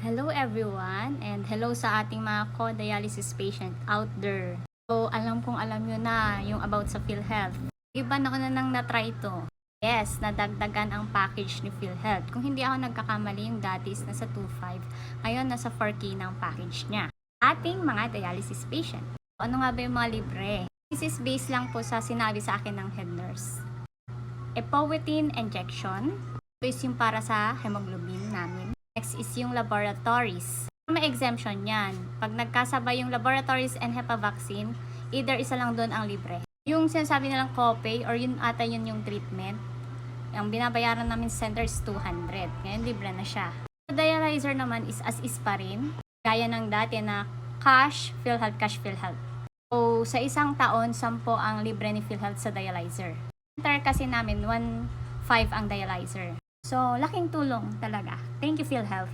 Hello everyone and hello sa ating mga co-dialysis patient out there. So alam nyo na yung about sa PhilHealth. Iba na ko na nang na-try ito. Yes, nadagdagan ang package ni PhilHealth. Kung hindi ako nagkakamali, yung dati is nasa 2.5. Ngayon nasa 4K na ang package niya. Ating mga dialysis patient. Ano nga ba yung mga libre? This is based lang po sa sinabi sa akin ng head nurse. Epoetin injection. Ito is yung para sa hemoglobin namin. Next is yung laboratories. May exemption yan. Pag nagkasabay yung laboratories and HEPA vaccine, either isa lang doon ang libre. Yung sinasabi nilang copay or yun ata yun yung treatment, ang binabayaran namin sa center is 200. Ngayon libre na siya. The dialyzer naman is as is pa rin. Gaya ng dati na cash, PhilHealth, cash, PhilHealth. So sa isang taon, 10 ang libre ni PhilHealth sa dialyzer. Center kasi namin, 1.5 ang dialyzer. So, laking tulong talaga. Thank you, PhilHealth.